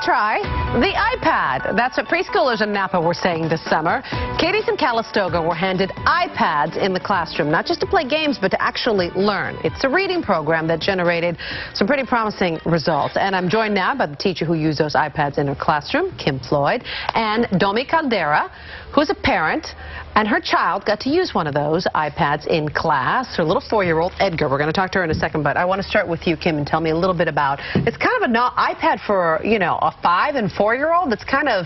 try the iPad. That's what preschoolers in Napa were saying this summer. Katie's in Calistoga were handed iPads in the classroom, not just to play games, but to actually learn. It's a reading program that generated some pretty promising results. And I'm joined now by the teacher who used those iPads in her classroom, Kim Floyd, and Domi Caldera, who's a parent, and her child got to use one of those iPads in class. Her little 4-year-old, Edgar. We're going to talk to her in a second, but I want to start with you, Kim, and tell me a little bit about, it's kind of an iPad for, you know, a 5- and 4-year-old. It's kind of,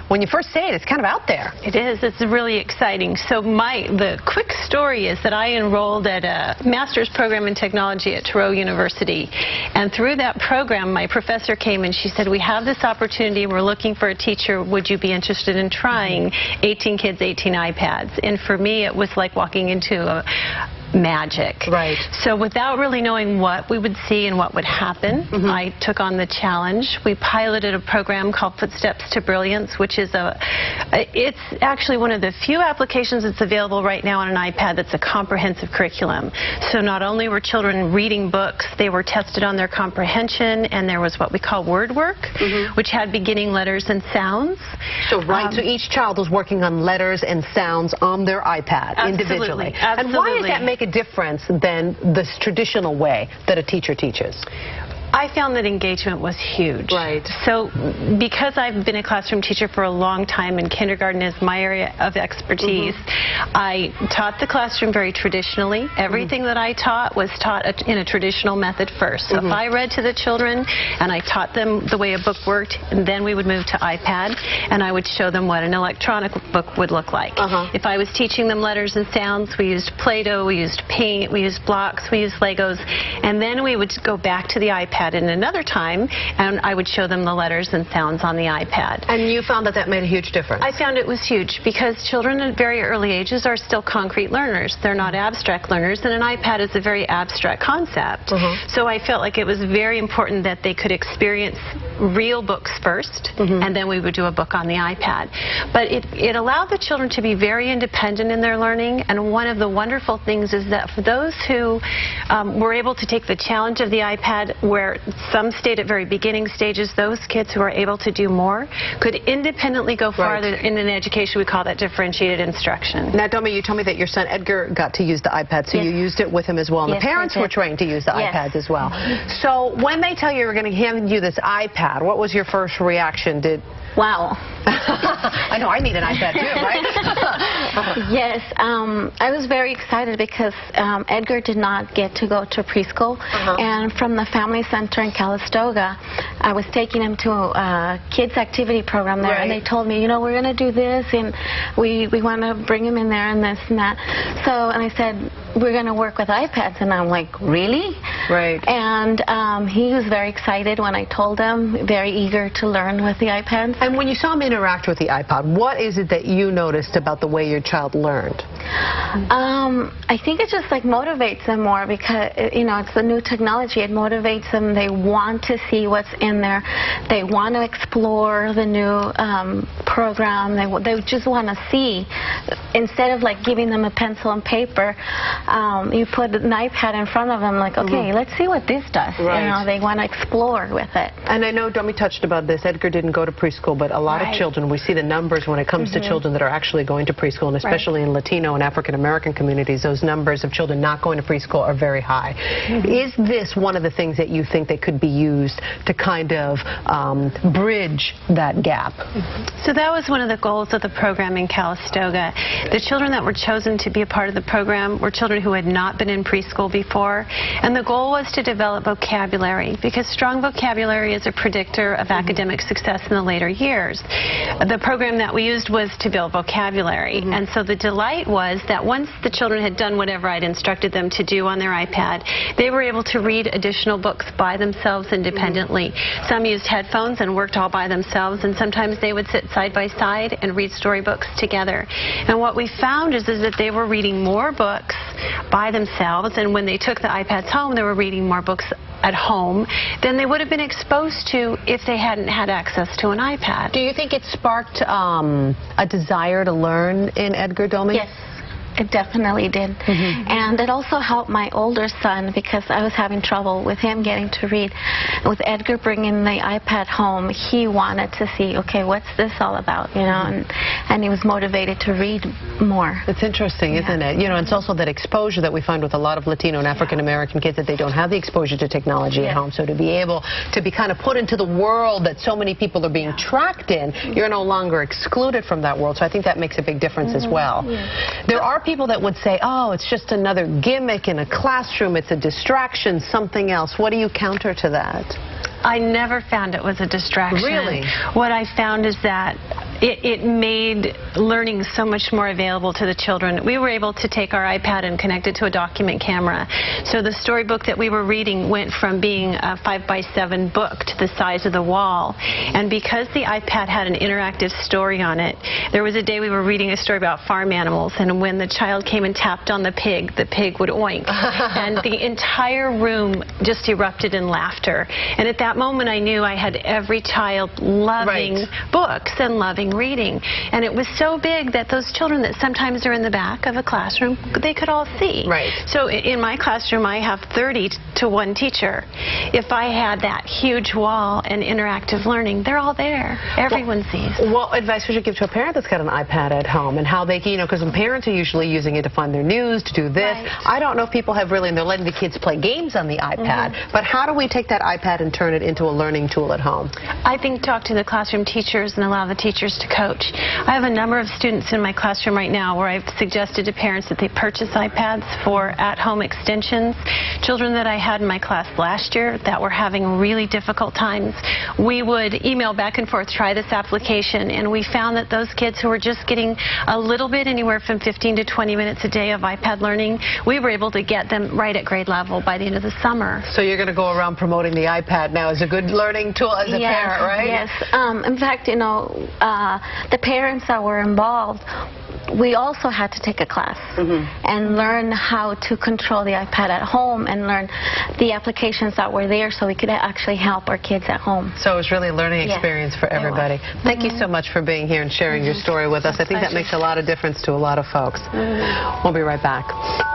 when you first say it, it's kind of out there. It is. It's really exciting. So the quick story is that I enrolled at a master's program in technology at Thoreau University. And through that program, my professor came and she said, we have this opportunity. We're looking for a teacher. Would you be interested in trying 18 kids, 18 iPads? And for me, it was like walking into magic. Right. So without really knowing what we would see and what would happen, I took on the challenge. We piloted a program called Footsteps2Brilliance, which is it's actually one of the few applications that's available right now on an iPad that's a comprehensive curriculum. So not only were children reading books, they were tested on their comprehension, and there was what we call word work, which had beginning letters and sounds. So so each child was working on letters and sounds on their iPad individually. Absolutely. And why does that make a difference than this traditional way that a teacher teaches? I found that engagement was huge. Right. So because I've been a classroom teacher for a long time and kindergarten is my area of expertise, I taught the classroom very traditionally. Everything that I taught was taught in a traditional method first. So if I read to the children and I taught them the way a book worked, and then we would move to iPad and I would show them what an electronic book would look like. If I was teaching them letters and sounds, we used Play-Doh, we used paint, we used blocks, we used Legos, and then we would go back to the iPad in another time, and I would show them the letters and sounds on the iPad. And you found that that made a huge difference? I found it was huge because children at very early ages are still concrete learners. They're not abstract learners, and an iPad is a very abstract concept. So I felt like it was very important that they could experience real books first, and then we would do a book on the iPad. But it allowed the children to be very independent in their learning, and one of the wonderful things is that for those who were able to take the challenge of the iPad, where some stayed at very beginning stages, those kids who are able to do more could independently go farther in an education. We call that differentiated instruction. Now, Domi, you told me that your son Edgar got to use the iPad, so you used it with him as well, and the parents were trained to use the iPads as well. So when they tell you we're going to hand you this iPad, what was your first reaction? Wow. I know, I need an iPad too, right? Yes, I was very excited because Edgar did not get to go to preschool, and from the Family Center in Calistoga, I was taking him to a kids activity program there, and they told me, you know, we're going to do this, and we want to bring him in there and this and that. So, and I said, we're going to work with iPads, and I'm like, really? Right. And he was very excited when I told him, very eager to learn with the iPads. And when you saw him interact with the iPod, what is it that you noticed about the way your child learned? I think it just like motivates them more because, you know, it's the new technology. It motivates them. They want to see what's in there. They want to explore the new program. They just want to see. Instead of like giving them a pencil and paper, you put an iPad in front of them like, okay, let's see what this does. You know, they want to explore with it. And I know Domi touched about this. Edgar didn't go to preschool, but a lot of children, we see the numbers when it comes to children that are actually going to preschool, and especially in Latino and African American communities, those numbers of children not going to preschool are very high. Is this one of the things that you think that could be used to kind of bridge that gap? So that was one of the goals of the program in Calistoga. The children that were chosen to be a part of the program were children who had not been in preschool before, and the goal was to develop vocabulary, because strong vocabulary is a predictor of academic success in the later years. The program that we used was to build vocabulary, and so the delight was that once the children had done whatever I'd instructed them to do on their iPad, they were able to read additional books by themselves independently. Some used headphones and worked all by themselves, and sometimes they would sit side by side and read storybooks together. And what we found is that they were reading more books by themselves, and when they took the iPads home, they were reading more books at home than they would have been exposed to if they hadn't had access to an iPad. Do you think it sparked a desire to learn in Edgar, Domi? Yes. it definitely did. And it also helped my older son because I was having trouble with him getting to read. With Edgar bringing the iPad home, he wanted to see, okay, what's this all about, you know, and he was motivated to read more. It's interesting, isn't it? You know, it's also that exposure that we find with a lot of Latino and African American kids, that they don't have the exposure to technology at home. So to be able to be kind of put into the world that so many people are being tracked in, you're no longer excluded from that world. So I think that makes a big difference as well. There are people that would say, oh, it's just another gimmick in a classroom, it's a distraction, something else. What do you counter to that? I never found it was a distraction. Really? What I found is that it made learning so much more available to the children. We were able to take our iPad and connect it to a document camera. So the storybook that we were reading went from being a 5x7 book to the size of the wall. And because the iPad had an interactive story on it, there was a day we were reading a story about farm animals, and when the child came and tapped on the pig would oink. And the entire room just erupted in laughter. And at that moment I knew I had every child loving books and loving reading. And it was so big that those children that sometimes are in the back of a classroom, they could all see. So in my classroom I have 30 to 1 teacher. If I had that huge wall and interactive learning, they're all there. Everyone sees. What advice would you give to a parent that's got an iPad at home, and how they, you know, because parents are usually using it to find their news, to do this. I don't know if people have really, and they're letting the kids play games on the iPad, but how do we take that iPad and turn it into a learning tool at home? I think talk to the classroom teachers and allow the teachers to coach. I have a number of students in my classroom right now where I've suggested to parents that they purchase iPads for at-home extensions. Children that I had in my class last year that were having really difficult times, we would email back and forth, try this application, and we found that those kids who were just getting a little bit, anywhere from 15 to 20 minutes a day of iPad learning, we were able to get them right at grade level by the end of the summer. So you're going to go around promoting the iPad now as a good learning tool as a parent, right? Yes. In fact, you know, the parents that were involved, we also had to take a class and learn how to control the iPad at home and learn the applications that were there so we could actually help our kids at home. So it was really a learning experience for everybody. Thank you so much for being here and sharing your story with us. I think that makes a lot of difference to a lot of folks. We'll be right back.